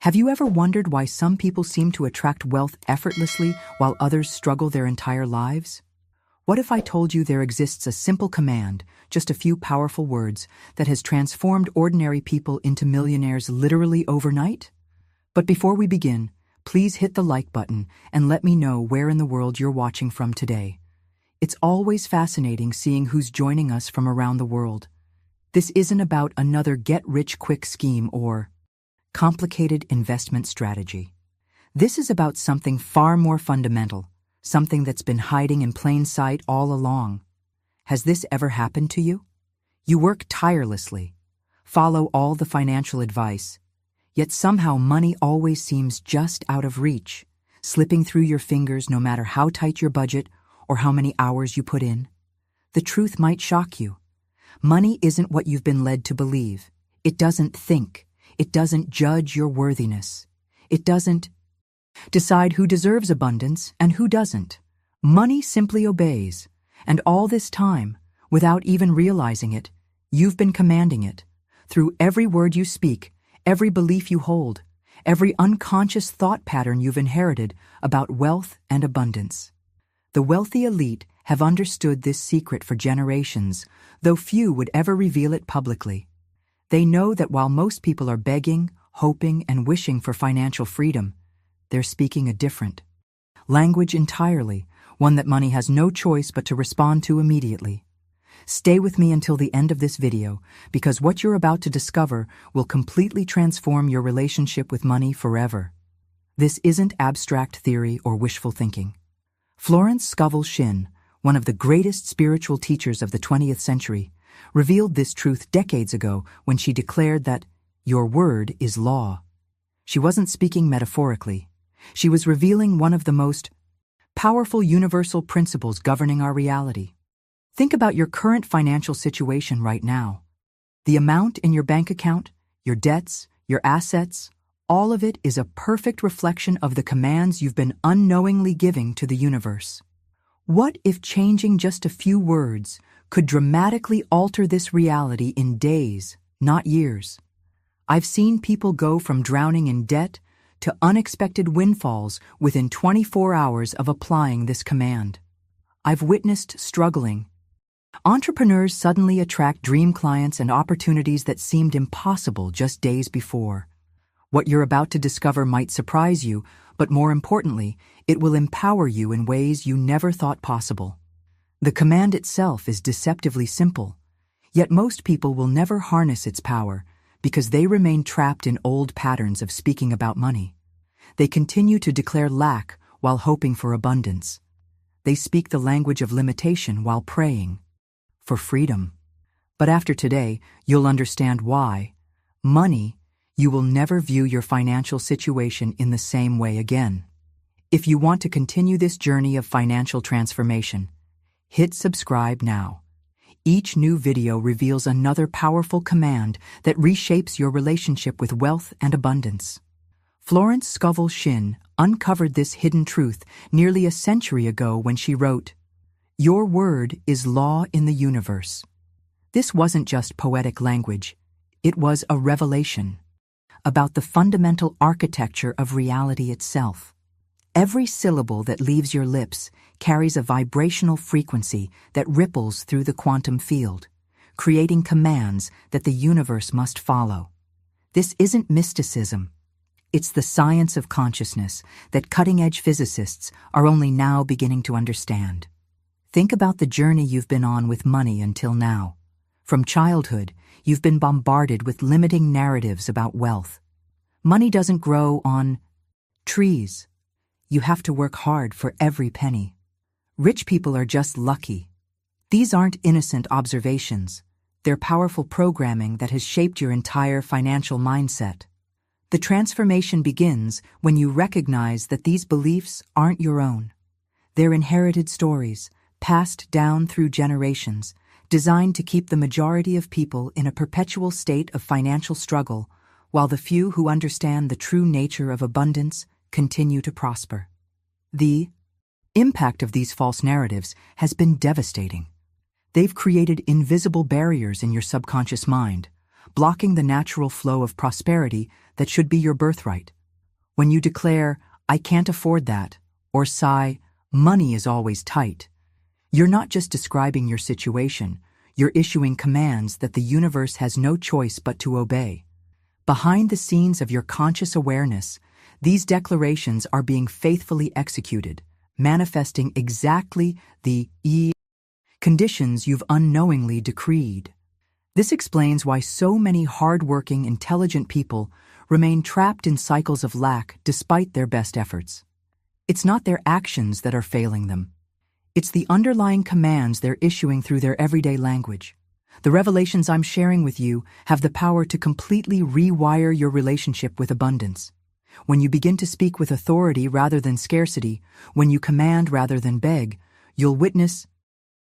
Have you ever wondered why some people seem to attract wealth effortlessly while others struggle their entire lives? What if I told you there exists a simple command, just a few powerful words, that has transformed ordinary people into millionaires literally overnight? But before we begin, please hit the like button and let me know where in the world you're watching from today. It's always fascinating seeing who's joining us from around the world. This isn't about another get-rich-quick scheme or complicated investment strategy. This is about something far more fundamental, something that's been hiding in plain sight all along. Has this ever happened to you? You work tirelessly, follow all the financial advice, yet somehow money always seems just out of reach, slipping through your fingers no matter how tight your budget or how many hours you put in. The truth might shock you. Money isn't what you've been led to believe. It doesn't think. It doesn't judge your worthiness. It doesn't decide who deserves abundance and who doesn't. Money simply obeys, and all this time, without even realizing it, you've been commanding it. Through every word you speak, every belief you hold, every unconscious thought pattern you've inherited about wealth and abundance. The wealthy elite have understood this secret for generations, though few would ever reveal it publicly. They know that while most people are begging, hoping, and wishing for financial freedom, they're speaking a different language entirely, one that money has no choice but to respond to immediately. Stay with me until the end of this video, because what you're about to discover will completely transform your relationship with money forever. This isn't abstract theory or wishful thinking. Florence Scovel Shinn, one of the greatest spiritual teachers of the 20th century, revealed this truth decades ago when she declared that your word is law. She wasn't speaking metaphorically. She was revealing one of the most powerful universal principles governing our reality. Think about your current financial situation right now. The amount in your bank account, your debts, your assets, all of it is a perfect reflection of the commands you've been unknowingly giving to the universe. What if changing just a few words could dramatically alter this reality in days, not years? I've seen people go from drowning in debt to unexpected windfalls within 24 hours of applying this command. I've witnessed struggling entrepreneurs suddenly attract dream clients and opportunities that seemed impossible just days before. What you're about to discover might surprise you, but more importantly, it will empower you in ways you never thought possible. The command itself is deceptively simple, yet most people will never harness its power because they remain trapped in old patterns of speaking about money. They continue to declare lack while hoping for abundance. They speak the language of limitation while praying for freedom. But after today, you'll understand why. Money, you will never view your financial situation in the same way again. If you want to continue this journey of financial transformation, hit subscribe now. Each new video reveals another powerful command that reshapes your relationship with wealth and abundance. Florence Scovel Shinn uncovered this hidden truth nearly a century ago when she wrote, "Your word is law in the universe." This wasn't just poetic language. It was a revelation about the fundamental architecture of reality itself. Every syllable that leaves your lips carries a vibrational frequency that ripples through the quantum field, creating commands that the universe must follow. This isn't mysticism. It's the science of consciousness that cutting-edge physicists are only now beginning to understand. Think about the journey you've been on with money until now. From childhood, you've been bombarded with limiting narratives about wealth. Money doesn't grow on trees. You have to work hard for every penny. Rich people are just lucky. These aren't innocent observations. They're powerful programming that has shaped your entire financial mindset. The transformation begins when you recognize that these beliefs aren't your own. They're inherited stories, passed down through generations, designed to keep the majority of people in a perpetual state of financial struggle, while the few who understand the true nature of abundance continue to prosper. The impact of these false narratives has been devastating. They've created invisible barriers in your subconscious mind, blocking the natural flow of prosperity that should be your birthright. When you declare, "I can't afford that," or sigh, "Money is always tight," you're not just describing your situation, you're issuing commands that the universe has no choice but to obey. Behind the scenes of your conscious awareness, these declarations are being faithfully executed, manifesting exactly the conditions you've unknowingly decreed. This explains why so many hard-working, intelligent people remain trapped in cycles of lack despite their best efforts. It's not their actions that are failing them. It's the underlying commands they're issuing through their everyday language. The revelations I'm sharing with you have the power to completely rewire your relationship with abundance. When you begin to speak with authority rather than scarcity, when you command rather than beg, you'll witness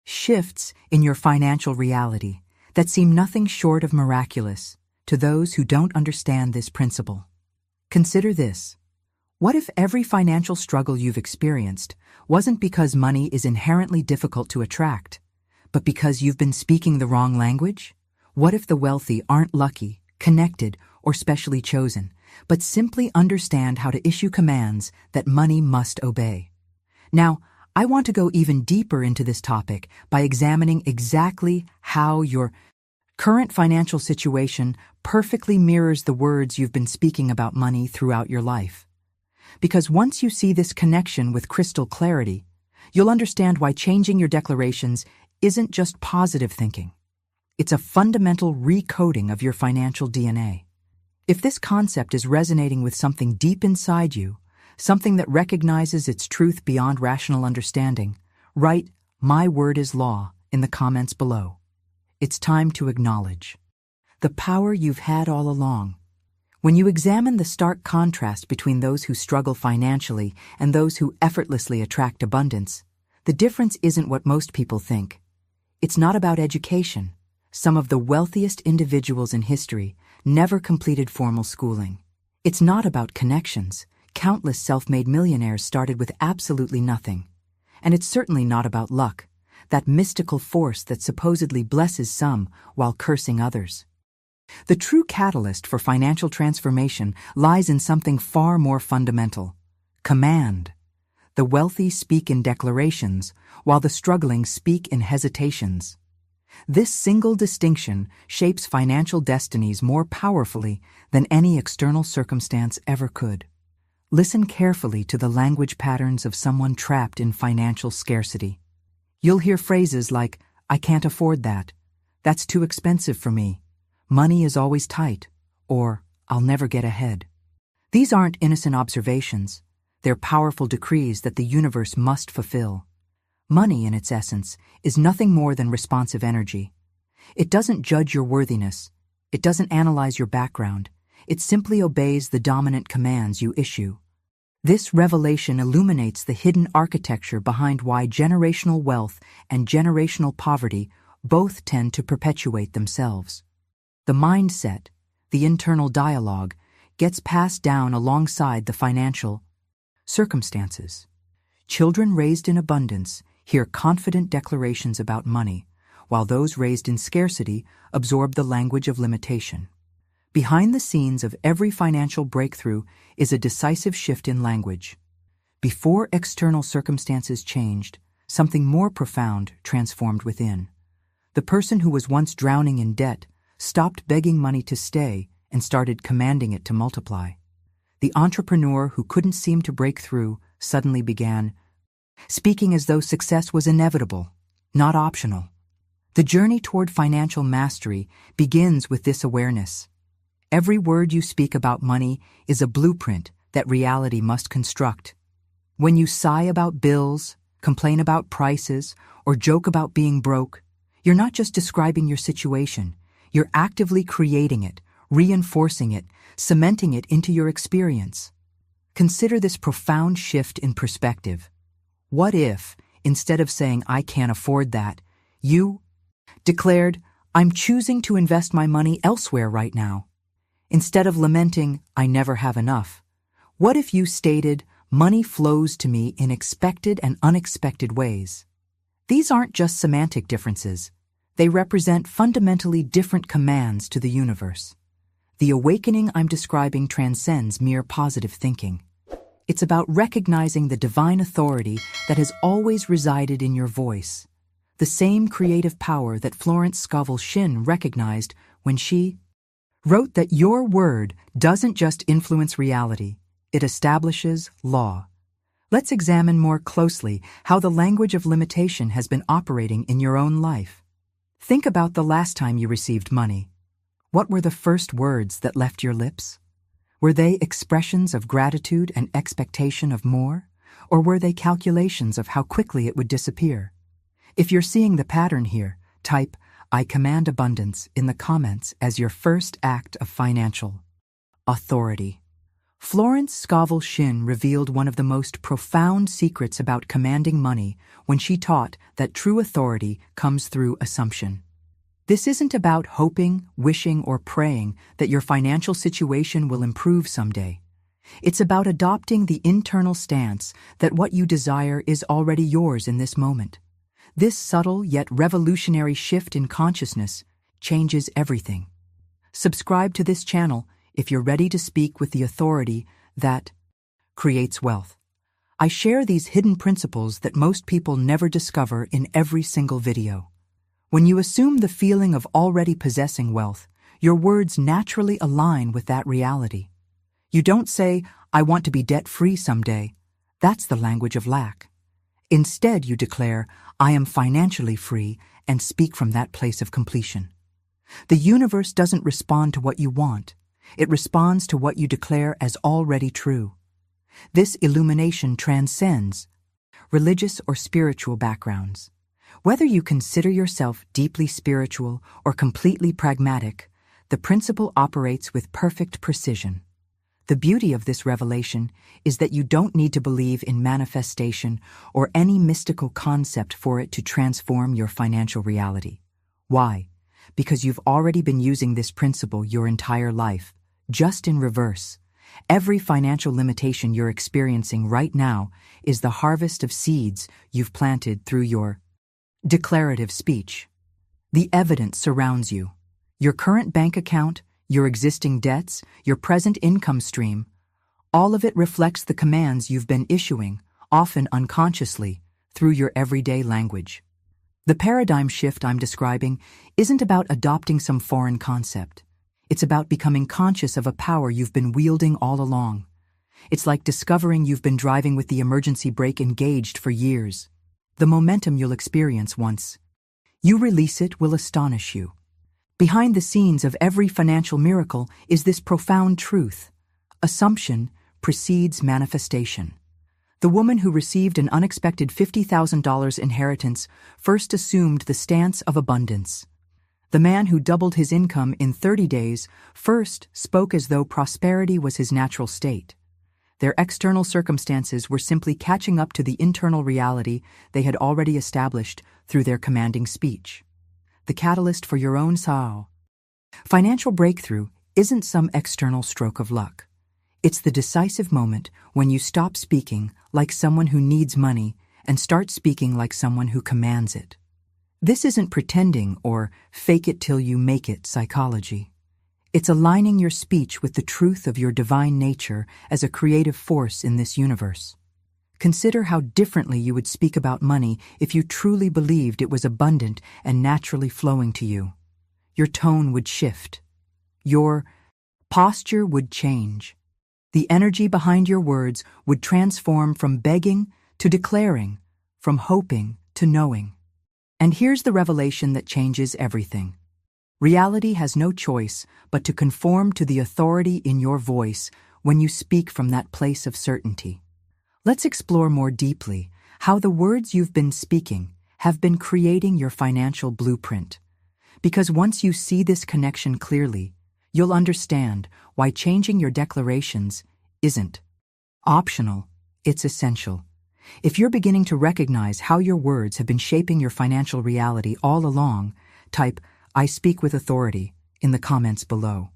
shifts in your financial reality that seem nothing short of miraculous to those who don't understand this principle. Consider this. What if every financial struggle you've experienced wasn't because money is inherently difficult to attract, but because you've been speaking the wrong language? What if the wealthy aren't lucky, connected, or specially chosen, but simply understand how to issue commands that money must obey? Now, I want to go even deeper into this topic by examining exactly how your current financial situation perfectly mirrors the words you've been speaking about money throughout your life. Because once you see this connection with crystal clarity, you'll understand why changing your declarations isn't just positive thinking. It's a fundamental recoding of your financial DNA. If this concept is resonating with something deep inside you, something that recognizes its truth beyond rational understanding, write "My word is law" in the comments below. It's time to acknowledge the power you've had all along. When you examine the stark contrast between those who struggle financially and those who effortlessly attract abundance, the difference isn't what most people think. It's not about education. Some of the wealthiest individuals in history never completed formal schooling. It's not about connections. Countless self-made millionaires started with absolutely nothing. And it's certainly not about luck, that mystical force that supposedly blesses some while cursing others. The true catalyst for financial transformation lies in something far more fundamental: command. The wealthy speak in declarations, while the struggling speak in hesitations. This single distinction shapes financial destinies more powerfully than any external circumstance ever could. Listen carefully to the language patterns of someone trapped in financial scarcity. You'll hear phrases like, "I can't afford that," "That's too expensive for me," "Money is always tight," or "I'll never get ahead." These aren't innocent observations. They're powerful decrees that the universe must fulfill. Money, in its essence, is nothing more than responsive energy. It doesn't judge your worthiness. It doesn't analyze your background. It simply obeys the dominant commands you issue. This revelation illuminates the hidden architecture behind why generational wealth and generational poverty both tend to perpetuate themselves. The mindset, the internal dialogue, gets passed down alongside the financial circumstances. Children raised in abundance hear confident declarations about money, while those raised in scarcity absorb the language of limitation. Behind the scenes of every financial breakthrough is a decisive shift in language. Before external circumstances changed, something more profound transformed within. The person who was once drowning in debt stopped begging money to stay and started commanding it to multiply. The entrepreneur who couldn't seem to break through suddenly began speaking as though success was inevitable, not optional. The journey toward financial mastery begins with this awareness. Every word you speak about money is a blueprint that reality must construct. When you sigh about bills, complain about prices, or joke about being broke, you're not just describing your situation, you're actively creating it, reinforcing it, cementing it into your experience. Consider this profound shift in perspective. What if, instead of saying, "I can't afford that," you declared, "I'm choosing to invest my money elsewhere right now"? Instead of lamenting, "I never have enough," what if you stated, "Money flows to me in expected and unexpected ways"? These aren't just semantic differences. They represent fundamentally different commands to the universe. The awakening I'm describing transcends mere positive thinking. It's about recognizing the divine authority that has always resided in your voice. The same creative power that Florence Scovel Shinn recognized when she wrote that your word doesn't just influence reality, it establishes law. Let's examine more closely how the language of limitation has been operating in your own life. Think about the last time you received money. What were the first words that left your lips? Were they expressions of gratitude and expectation of more, or were they calculations of how quickly it would disappear? If you're seeing the pattern here, type "I command abundance" in the comments as your first act of financial authority. Florence Scovel Shinn revealed one of the most profound secrets about commanding money when she taught that true authority comes through assumption. This isn't about hoping, wishing, or praying that your financial situation will improve someday. It's about adopting the internal stance that what you desire is already yours in this moment. This subtle yet revolutionary shift in consciousness changes everything. Subscribe to this channel if you're ready to speak with the authority that creates wealth. I share these hidden principles that most people never discover in every single video. When you assume the feeling of already possessing wealth, your words naturally align with that reality. You don't say, "I want to be debt-free someday." That's the language of lack. Instead, you declare, "I am financially free," and speak from that place of completion. The universe doesn't respond to what you want. It responds to what you declare as already true. This illumination transcends religious or spiritual backgrounds. Whether you consider yourself deeply spiritual or completely pragmatic, the principle operates with perfect precision. The beauty of this revelation is that you don't need to believe in manifestation or any mystical concept for it to transform your financial reality. Why? Because you've already been using this principle your entire life, just in reverse. Every financial limitation you're experiencing right now is the harvest of seeds you've planted through your declarative speech. The evidence surrounds you. Your current bank account, your existing debts, your present income stream, all of it reflects the commands you've been issuing, often unconsciously, through your everyday language. The paradigm shift I'm describing isn't about adopting some foreign concept. It's about becoming conscious of a power you've been wielding all along. It's like discovering you've been driving with the emergency brake engaged for years. The momentum you'll experience once you release it will astonish you. Behind the scenes of every financial miracle is this profound truth: assumption precedes manifestation. The woman who received an unexpected $50,000 inheritance first assumed the stance of abundance. The man who doubled his income in 30 days first spoke as though prosperity was his natural state. Their external circumstances were simply catching up to the internal reality they had already established through their commanding speech. The catalyst for your own Sao financial breakthrough isn't some external stroke of luck. It's the decisive moment when you stop speaking like someone who needs money and start speaking like someone who commands it. This isn't pretending or fake it till you make it psychology. It's aligning your speech with the truth of your divine nature as a creative force in this universe. Consider how differently you would speak about money if you truly believed it was abundant and naturally flowing to you. Your tone would shift. Your posture would change. The energy behind your words would transform from begging to declaring, from hoping to knowing. And here's the revelation that changes everything. Reality has no choice but to conform to the authority in your voice when you speak from that place of certainty. Let's explore more deeply how the words you've been speaking have been creating your financial blueprint. Because once you see this connection clearly, you'll understand why changing your declarations isn't optional, it's essential. If you're beginning to recognize how your words have been shaping your financial reality all along, type "I speak with authority" in the comments below.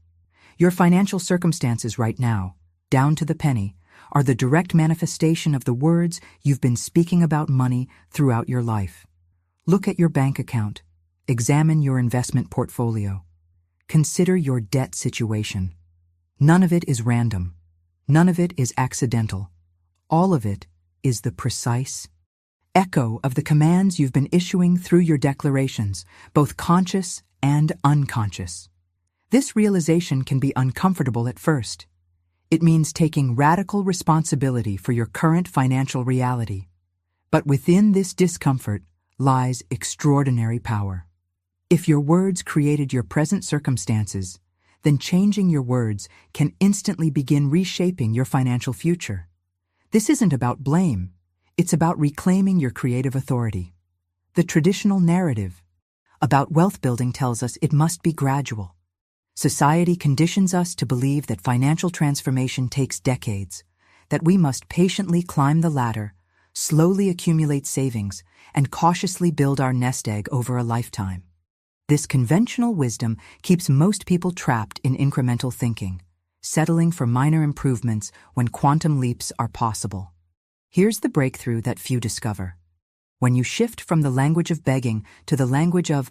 Your financial circumstances right now, down to the penny, are the direct manifestation of the words you've been speaking about money throughout your life. Look at your bank account. Examine your investment portfolio. Consider your debt situation. None of it is random. None of it is accidental. All of it is the precise echo of the commands you've been issuing through your declarations, both conscious and unconscious. This realization can be uncomfortable at first. It means taking radical responsibility for your current financial reality. But within this discomfort lies extraordinary power. If your words created your present circumstances, then changing your words can instantly begin reshaping your financial future. This isn't about blame. It's about reclaiming your creative authority. The traditional narrative about wealth building tells us it must be gradual. Society conditions us to believe that financial transformation takes decades, that we must patiently climb the ladder, slowly accumulate savings, and cautiously build our nest egg over a lifetime. This conventional wisdom keeps most people trapped in incremental thinking, settling for minor improvements when quantum leaps are possible. Here's the breakthrough that few discover. When you shift from the language of begging to the language of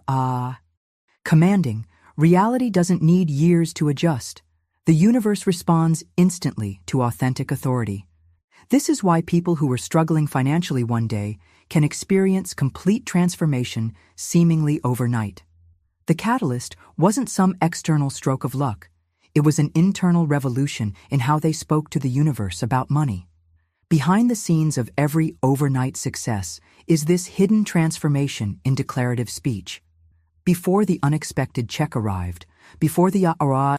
commanding, reality doesn't need years to adjust. The universe responds instantly to authentic authority. This is why people who were struggling financially one day can experience complete transformation seemingly overnight. The catalyst wasn't some external stroke of luck. It was an internal revolution in how they spoke to the universe about money. Behind the scenes of every overnight success is this hidden transformation in declarative speech. Before the unexpected check arrived, before the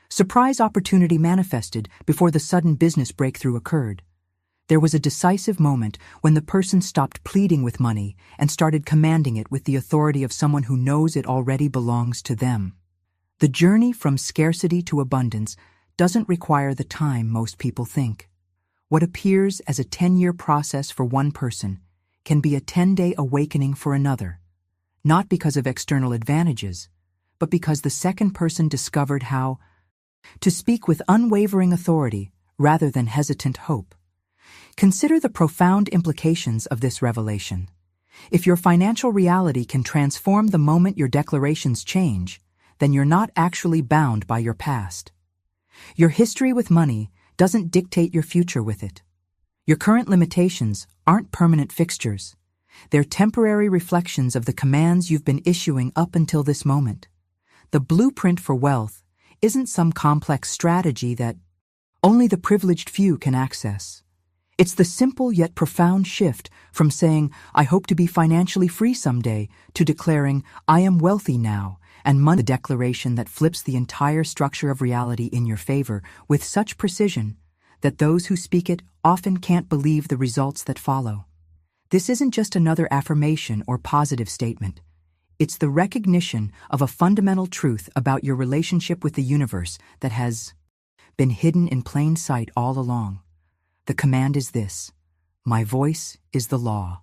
surprise opportunity manifested, before the sudden business breakthrough occurred, there was a decisive moment when the person stopped pleading with money and started commanding it with the authority of someone who knows it already belongs to them. The journey from scarcity to abundance doesn't require the time most people think. What appears as a 10-year process for one person can be a 10-day awakening for another, not because of external advantages, but because the second person discovered how to speak with unwavering authority rather than hesitant hope. Consider the profound implications of this revelation. If your financial reality can transform the moment your declarations change, then you're not actually bound by your past. Your history with money doesn't dictate your future with it. Your current limitations aren't permanent fixtures. They're temporary reflections of the commands you've been issuing up until this moment. The blueprint for wealth isn't some complex strategy that only the privileged few can access. It's the simple yet profound shift from saying, "I hope to be financially free someday," to declaring, "I am wealthy now," and money, the declaration that flips the entire structure of reality in your favor with such precision that those who speak it often can't believe the results that follow. This isn't just another affirmation or positive statement. It's the recognition of a fundamental truth about your relationship with the universe that has been hidden in plain sight all along. The command is this: my voice is the law.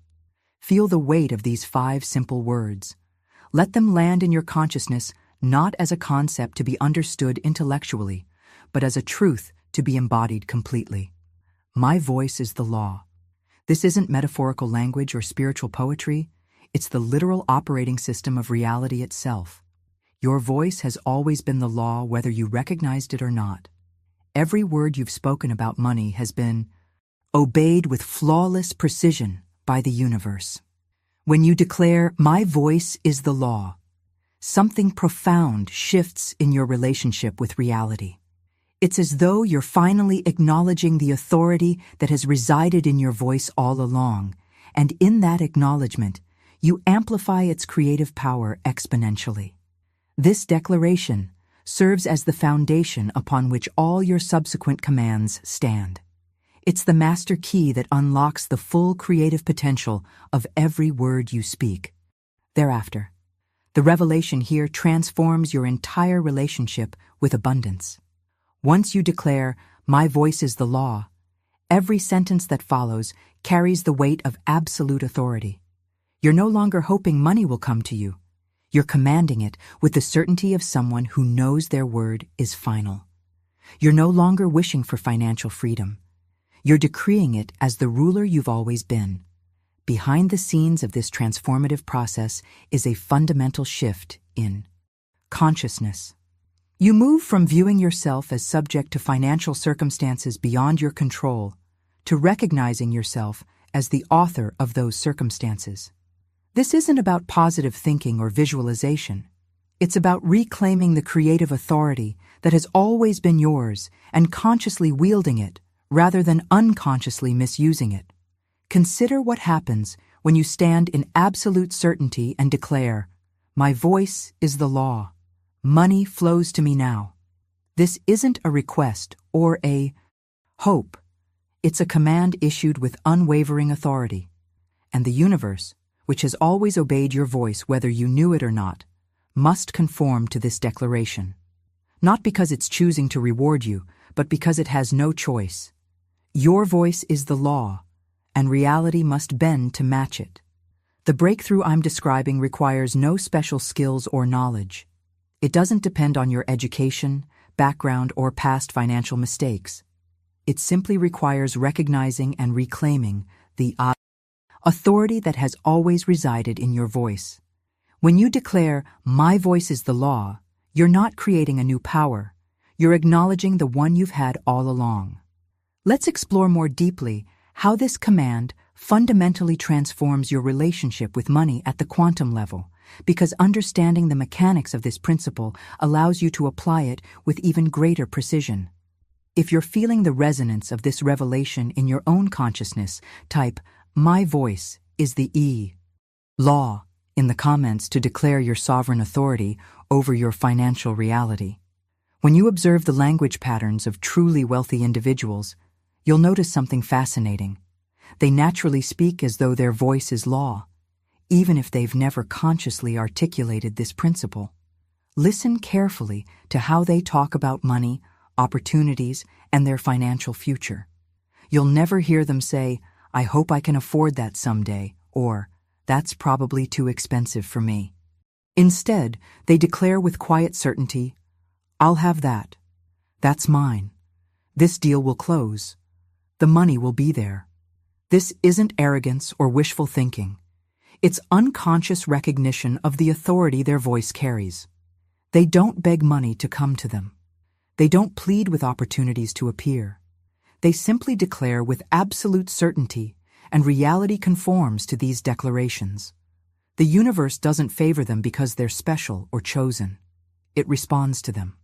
Feel the weight of these 5 simple words. Let them land in your consciousness not as a concept to be understood intellectually, but as a truth to be embodied completely. My voice is the law. This isn't metaphorical language or spiritual poetry. It's the literal operating system of reality itself. Your voice has always been the law, whether you recognized it or not. Every word you've spoken about money has been obeyed with flawless precision by the universe. When you declare, "My voice is the law," something profound shifts in your relationship with reality. It's as though you're finally acknowledging the authority that has resided in your voice all along, and in that acknowledgement, you amplify its creative power exponentially. This declaration serves as the foundation upon which all your subsequent commands stand. It's the master key that unlocks the full creative potential of every word you speak. Thereafter, the revelation here transforms your entire relationship with abundance. Once you declare, "My voice is the law," every sentence that follows carries the weight of absolute authority. You're no longer hoping money will come to you. You're commanding it with the certainty of someone who knows their word is final. You're no longer wishing for financial freedom. You're decreeing it as the ruler you've always been. Behind the scenes of this transformative process is a fundamental shift in consciousness. You move from viewing yourself as subject to financial circumstances beyond your control to recognizing yourself as the author of those circumstances. This isn't about positive thinking or visualization. It's about reclaiming the creative authority that has always been yours and consciously wielding it rather than unconsciously misusing it. Consider what happens when you stand in absolute certainty and declare, "My voice is the law. Money flows to me now." This isn't a request or a hope. It's a command issued with unwavering authority. And the universe, which has always obeyed your voice whether you knew it or not, must conform to this declaration. Not because it's choosing to reward you, but because it has no choice. Your voice is the law, and reality must bend to match it. The breakthrough I'm describing requires no special skills or knowledge. It doesn't depend on your education, background, or past financial mistakes. It simply requires recognizing and reclaiming the authority that has always resided in your voice. When you declare, "My voice is the law," you're not creating a new power. You're acknowledging the one you've had all along. Let's explore more deeply how this command fundamentally transforms your relationship with money at the quantum level, because understanding the mechanics of this principle allows you to apply it with even greater precision. If you're feeling the resonance of this revelation in your own consciousness, type, "My voice is the law" in the comments to declare your sovereign authority over your financial reality. When you observe the language patterns of truly wealthy individuals, you'll notice something fascinating. They naturally speak as though their voice is law, even if they've never consciously articulated this principle. Listen carefully to how they talk about money, opportunities, and their financial future. You'll never hear them say, "I hope I can afford that someday," or "That's probably too expensive for me." Instead, they declare with quiet certainty, "I'll have that. That's mine. This deal will close. The money will be there." This isn't arrogance or wishful thinking. It's unconscious recognition of the authority their voice carries. They don't beg money to come to them. They don't plead with opportunities to appear. They simply declare with absolute certainty, and reality conforms to these declarations. The universe doesn't favor them because they're special or chosen. It responds to them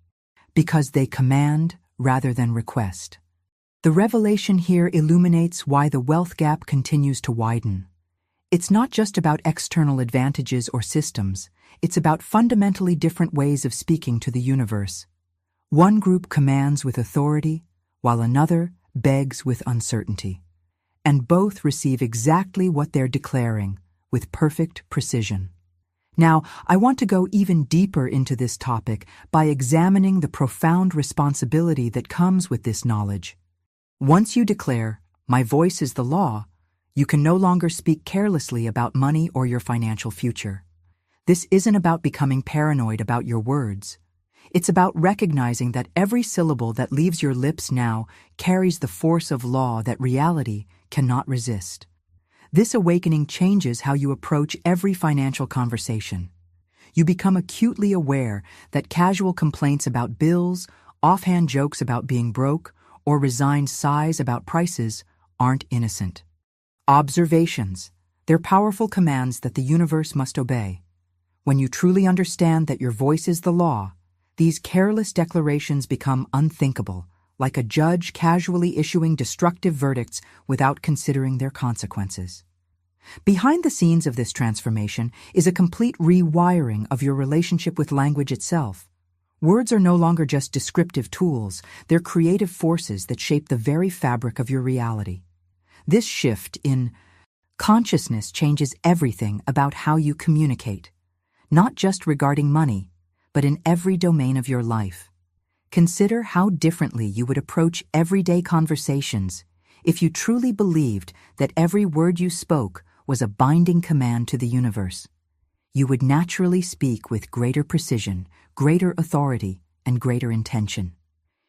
because they command rather than request. The revelation here illuminates why the wealth gap continues to widen. It's not just about external advantages or systems. It's about fundamentally different ways of speaking to the universe. One group commands with authority, while another begs with uncertainty. And both receive exactly what they're declaring, with perfect precision. Now, I want to go even deeper into this topic by examining the profound responsibility that comes with this knowledge. Once you declare, "My voice is the law," you can no longer speak carelessly about money or your financial future. This isn't about becoming paranoid about your words. It's about recognizing that every syllable that leaves your lips now carries the force of law that reality cannot resist. This awakening changes how you approach every financial conversation. You become acutely aware that casual complaints about bills, offhand jokes about being broke, or resigned sighs about prices aren't innocent. Observations. They're powerful commands that the universe must obey. When you truly understand that your voice is the law, these careless declarations become unthinkable, like a judge casually issuing destructive verdicts without considering their consequences. Behind the scenes of this transformation is a complete rewiring of your relationship with language itself. Words are no longer just descriptive tools, they're creative forces that shape the very fabric of your reality. This shift in consciousness changes everything about how you communicate, not just regarding money, but in every domain of your life. Consider how differently you would approach everyday conversations if you truly believed that every word you spoke was a binding command to the universe. You would naturally speak with greater precision, greater authority, and greater intention.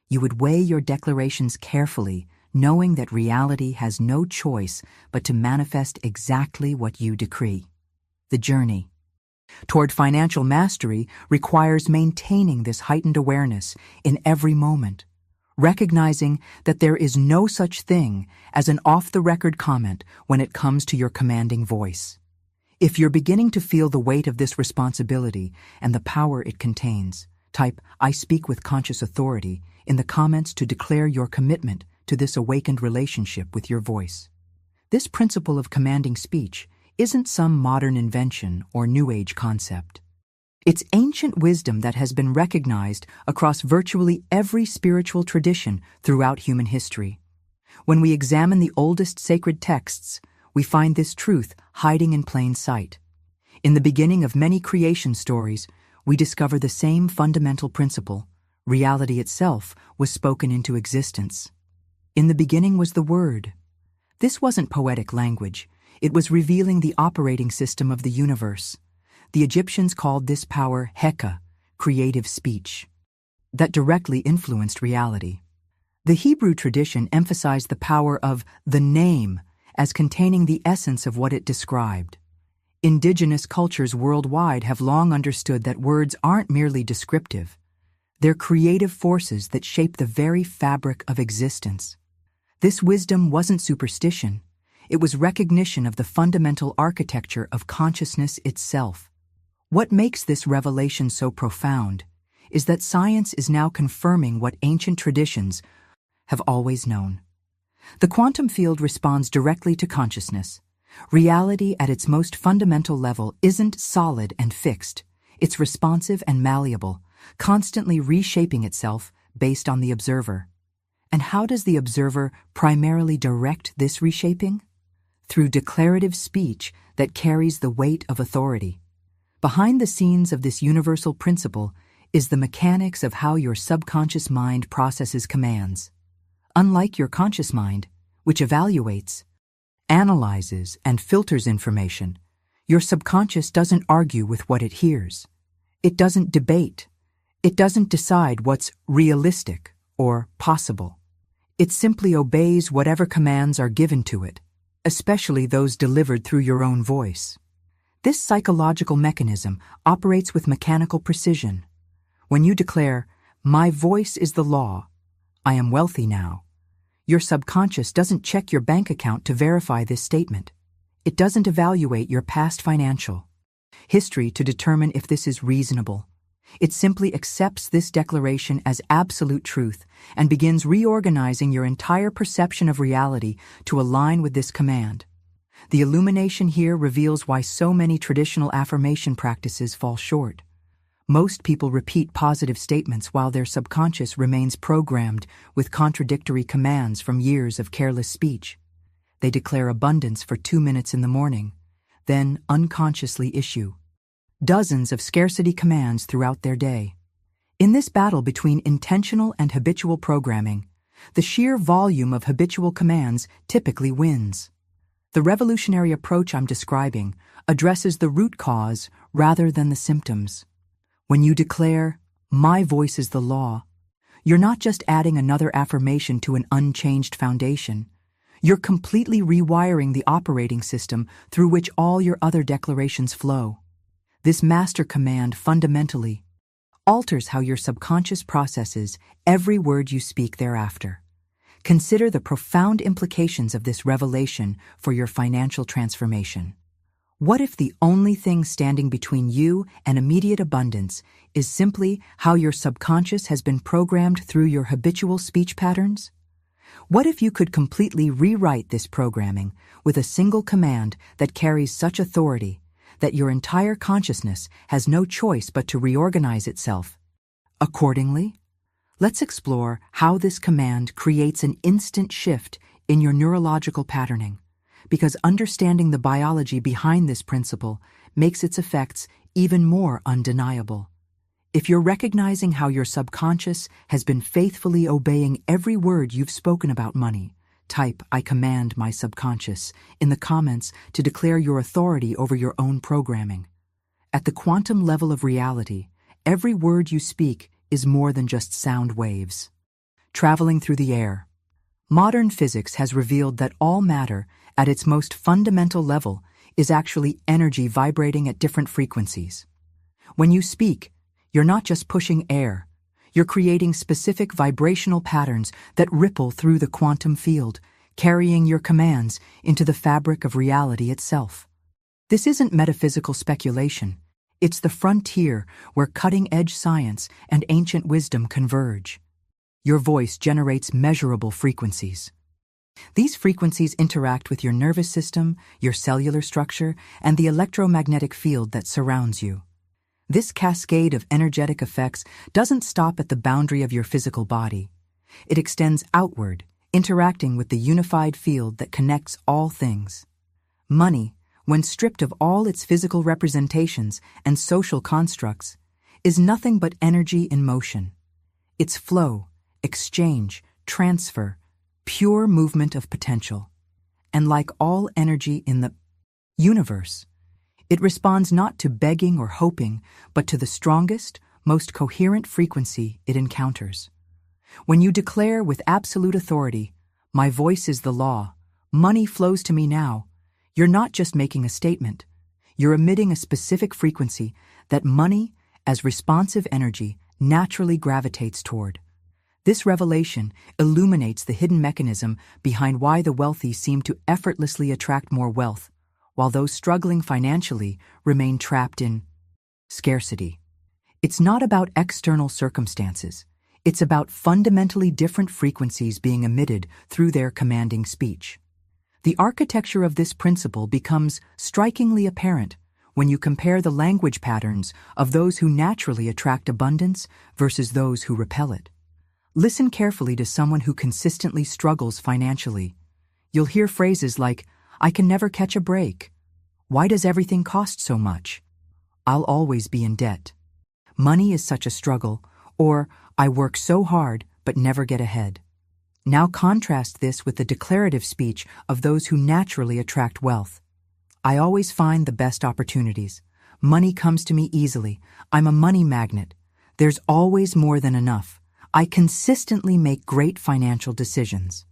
You would weigh your declarations carefully, knowing that reality has no choice but to manifest exactly what you decree. The journey toward financial mastery requires maintaining this heightened awareness in every moment. recognizing that there is no such thing as an off-the-record comment when it comes to your commanding voice. If you're beginning to feel the weight of this responsibility and the power it contains, type "I speak with conscious authority" in the comments to declare your commitment to this awakened relationship with your voice. This principle of commanding speech isn't some modern invention or New Age concept. It's ancient wisdom that has been recognized across virtually every spiritual tradition throughout human history. When we examine the oldest sacred texts, we find this truth hiding in plain sight. In the beginning of many creation stories, we discover the same fundamental principle. Reality itself was spoken into existence. In the beginning was the Word. This wasn't poetic language. It was revealing the operating system of the universe. The Egyptians called this power Heka, creative speech, that directly influenced reality. The Hebrew tradition emphasized the power of the name as containing the essence of what it described. Indigenous cultures worldwide have long understood that words aren't merely descriptive. They're creative forces that shape the very fabric of existence. This wisdom wasn't superstition. It was recognition of the fundamental architecture of consciousness itself. What makes this revelation so profound is that science is now confirming what ancient traditions have always known. The quantum field responds directly to consciousness. Reality at its most fundamental level isn't solid and fixed. It's responsive and malleable, constantly reshaping itself based on the observer. And how does the observer primarily direct this reshaping? Through declarative speech that carries the weight of authority. Behind the scenes of this universal principle is the mechanics of how your subconscious mind processes commands. Unlike your conscious mind, which evaluates, analyzes, and filters information, your subconscious doesn't argue with what it hears. It doesn't debate. It doesn't decide what's realistic or possible. It simply obeys whatever commands are given to it, especially those delivered through your own voice. This psychological mechanism operates with mechanical precision. When you declare, "My voice is the law, I am wealthy now," your subconscious doesn't check your bank account to verify this statement. It doesn't evaluate your past financial history to determine if this is reasonable. It simply accepts this declaration as absolute truth and begins reorganizing your entire perception of reality to align with this command. The illumination here reveals why so many traditional affirmation practices fall short. Most people repeat positive statements while their subconscious remains programmed with contradictory commands from years of careless speech. They declare abundance for 2 minutes in the morning, then unconsciously issue dozens of scarcity commands throughout their day. In this battle between intentional and habitual programming, the sheer volume of habitual commands typically wins. The revolutionary approach I'm describing addresses the root cause rather than the symptoms. When you declare, "My voice is the law," you're not just adding another affirmation to an unchanged foundation. You're completely rewiring the operating system through which all your other declarations flow. This master command fundamentally alters how your subconscious processes every word you speak thereafter. Consider the profound implications of this revelation for your financial transformation. What if the only thing standing between you and immediate abundance is simply how your subconscious has been programmed through your habitual speech patterns? What if you could completely rewrite this programming with a single command that carries such authority that your entire consciousness has no choice but to reorganize itself accordingly? Let's explore how this command creates an instant shift in your neurological patterning, because understanding the biology behind this principle makes its effects even more undeniable. If you're recognizing how your subconscious has been faithfully obeying every word you've spoken about money, type "I command my subconscious" in the comments to declare your authority over your own programming. At the quantum level of reality, every word you speak is more than just sound waves traveling through the air. Modern physics has revealed that all matter, at its most fundamental level, is actually energy vibrating at different frequencies. When you speak, you're not just pushing air, You're creating specific vibrational patterns that ripple through the quantum field, carrying your commands into the fabric of reality itself. This isn't metaphysical speculation. It's the frontier where cutting-edge science and ancient wisdom converge. Your voice generates measurable frequencies. These frequencies interact with your nervous system, your cellular structure, and the electromagnetic field that surrounds you. This cascade of energetic effects doesn't stop at the boundary of your physical body. It extends outward, interacting with the unified field that connects all things. Money, when stripped of all its physical representations and social constructs, is nothing but energy in motion. It's flow, exchange, transfer, pure movement of potential. And like all energy in the universe, it responds not to begging or hoping, but to the strongest, most coherent frequency it encounters. When you declare with absolute authority, "My voice is the law, money flows to me now," you're not just making a statement. You're emitting a specific frequency that money, as responsive energy, naturally gravitates toward. This revelation illuminates the hidden mechanism behind why the wealthy seem to effortlessly attract more wealth, while those struggling financially remain trapped in scarcity. It's not about external circumstances. It's about fundamentally different frequencies being emitted through their commanding speech. The architecture of this principle becomes strikingly apparent when you compare the language patterns of those who naturally attract abundance versus those who repel it. Listen carefully to someone who consistently struggles financially. You'll hear phrases like, "I can never catch a break," "Why does everything cost so much?" "I'll always be in debt," "Money is such a struggle," or "I work so hard but never get ahead." Now contrast this with the declarative speech of those who naturally attract wealth. "I always find the best opportunities. Money comes to me easily. I'm a money magnet. There's always more than enough. I consistently make great financial decisions."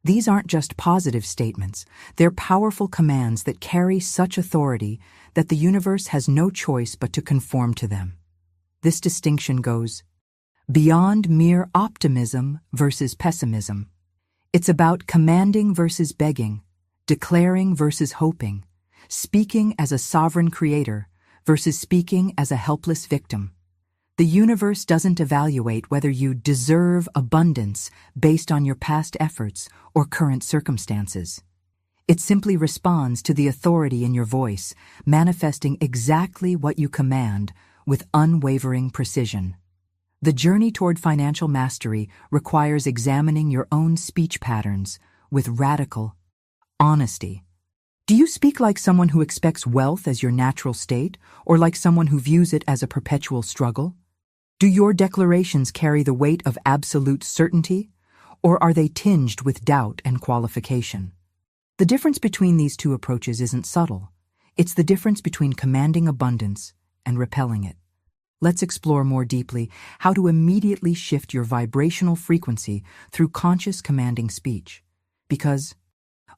These aren't just positive statements. They're powerful commands that carry such authority that the universe has no choice but to conform to them. This distinction goes beyond mere optimism versus pessimism. It's about commanding versus begging, declaring versus hoping, speaking as a sovereign creator versus speaking as a helpless victim. The universe doesn't evaluate whether you deserve abundance based on your past efforts or current circumstances. It simply responds to the authority in your voice, manifesting exactly what you command with unwavering precision. The journey toward financial mastery requires examining your own speech patterns with radical honesty. Do you speak like someone who expects wealth as your natural state, or like someone who views it as a perpetual struggle? Do your declarations carry the weight of absolute certainty, or are they tinged with doubt and qualification? The difference between these two approaches isn't subtle. It's the difference between commanding abundance and repelling it. Let's explore more deeply how to immediately shift your vibrational frequency through conscious commanding speech. Because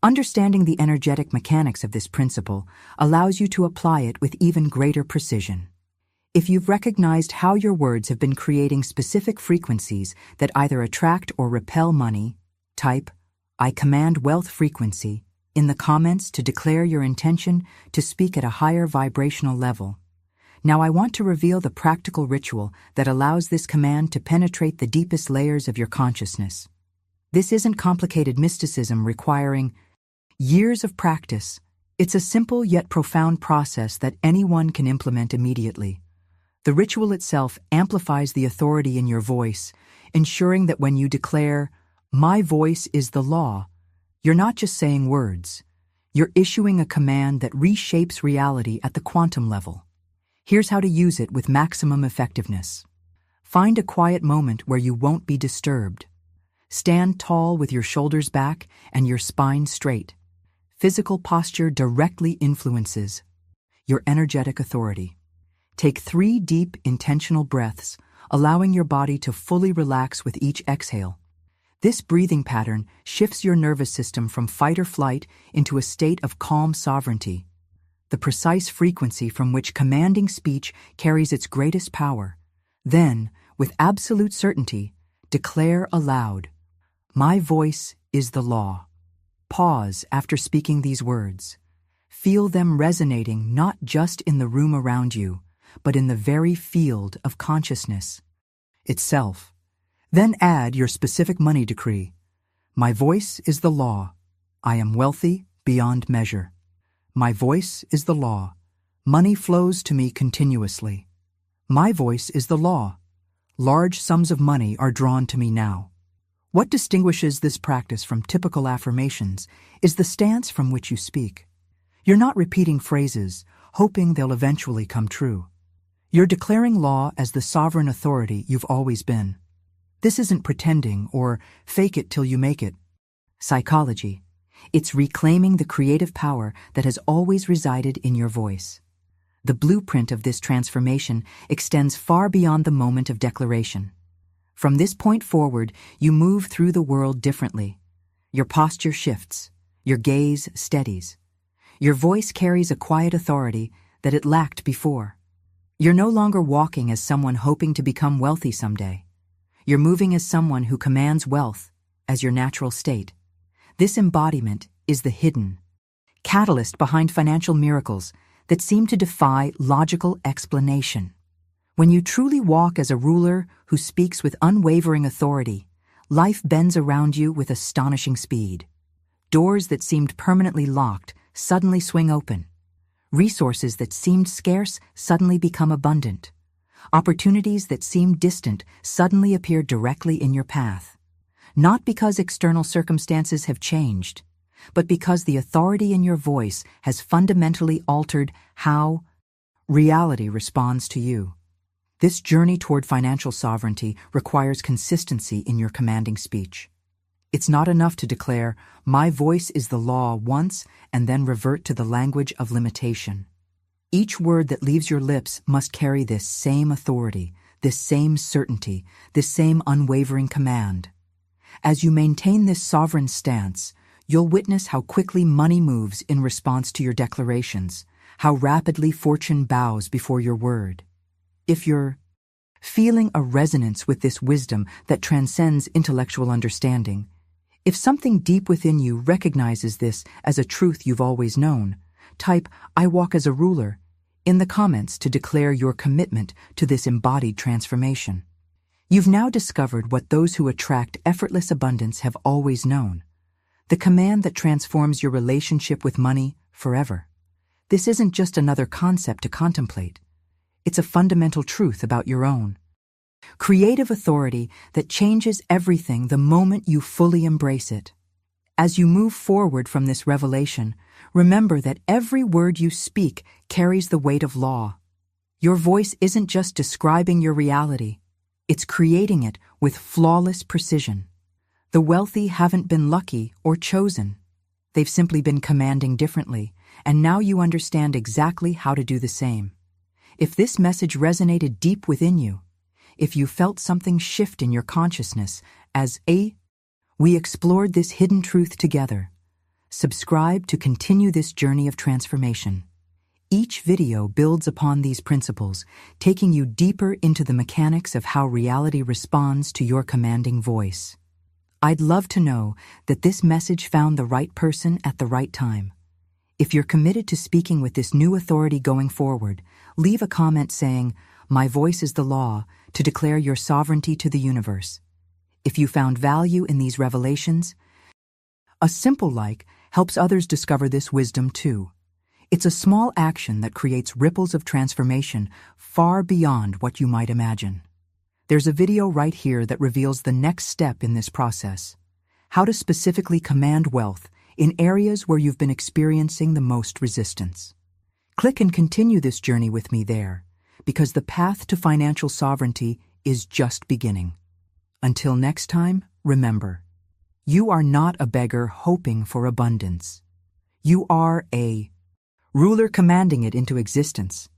understanding the energetic mechanics of this principle allows you to apply it with even greater precision. If you've recognized how your words have been creating specific frequencies that either attract or repel money, type "I command wealth" frequency in the comments to declare your intention to speak at a higher vibrational level. Now I want to reveal the practical ritual that allows this command to penetrate the deepest layers of your consciousness. This isn't complicated mysticism requiring years of practice. It's a simple yet profound process that anyone can implement immediately. The ritual itself amplifies the authority in your voice, ensuring that when you declare, "My voice is the law," you're not just saying words. You're issuing a command that reshapes reality at the quantum level. Here's how to use it with maximum effectiveness. Find a quiet moment where you won't be disturbed. Stand tall with your shoulders back and your spine straight. Physical posture directly influences your energetic authority. Take 3 deep, intentional breaths, allowing your body to fully relax with each exhale. This breathing pattern shifts your nervous system from fight or flight into a state of calm sovereignty, the precise frequency from which commanding speech carries its greatest power. Then, with absolute certainty, declare aloud, "My voice is the law." Pause after speaking these words. Feel them resonating not just in the room around you, but in the very field of consciousness itself. Then add your specific money decree. My voice is the law. I am wealthy beyond measure. My voice is the law. Money flows to me continuously. My voice is the law. Large sums of money are drawn to me now. What distinguishes this practice from typical affirmations is the stance from which you speak. You're not repeating phrases, hoping they'll eventually come true. You're declaring law as the sovereign authority you've always been. This isn't pretending or fake it till you make it. Psychology. It's reclaiming the creative power that has always resided in your voice. The blueprint of this transformation extends far beyond the moment of declaration. From this point forward, you move through the world differently. Your posture shifts. Your gaze steadies. Your voice carries a quiet authority that it lacked before. You're no longer walking as someone hoping to become wealthy someday. You're moving as someone who commands wealth as your natural state. This embodiment is the hidden catalyst behind financial miracles that seem to defy logical explanation. When you truly walk as a ruler who speaks with unwavering authority, life bends around you with astonishing speed. Doors that seemed permanently locked suddenly swing open. Resources that seemed scarce suddenly become abundant. Opportunities that seemed distant suddenly appear directly in your path. Not because external circumstances have changed, but because the authority in your voice has fundamentally altered how reality responds to you. This journey toward financial sovereignty requires consistency in your commanding speech. It's not enough to declare, "My voice is the law" once and then revert to the language of limitation. Each word that leaves your lips must carry this same authority, this same certainty, this same unwavering command. As you maintain this sovereign stance, you'll witness how quickly money moves in response to your declarations, how rapidly fortune bows before your word. If you're feeling a resonance with this wisdom that transcends intellectual understanding, if something deep within you recognizes this as a truth you've always known, type "I walk as a ruler" in the comments to declare your commitment to this embodied transformation. You've now discovered what those who attract effortless abundance have always known, the command that transforms your relationship with money forever. This isn't just another concept to contemplate. It's a fundamental truth about your own creative authority that changes everything the moment you fully embrace it. As you move forward from this revelation, remember that every word you speak carries the weight of law. Your voice isn't just describing your reality, it's creating it with flawless precision. The wealthy haven't been lucky or chosen. They've simply been commanding differently, and now you understand exactly how to do the same. If this message resonated deep within you, if you felt something shift in your consciousness as we explored this hidden truth together, subscribe to continue this journey of transformation. Each video builds upon these principles, taking you deeper into the mechanics of how reality responds to your commanding voice. I'd love to know that this message found the right person at the right time. If you're committed to speaking with this new authority going forward, leave a comment saying, "My voice is the law," to declare your sovereignty to the universe. If you found value in these revelations, a simple like helps others discover this wisdom too. It's a small action that creates ripples of transformation far beyond what you might imagine. There's a video right here that reveals the next step in this process: how to specifically command wealth in areas where you've been experiencing the most resistance. Click and continue this journey with me there, because the path to financial sovereignty is just beginning. Until next time, remember, you are not a beggar hoping for abundance. You are a ruler commanding it into existence.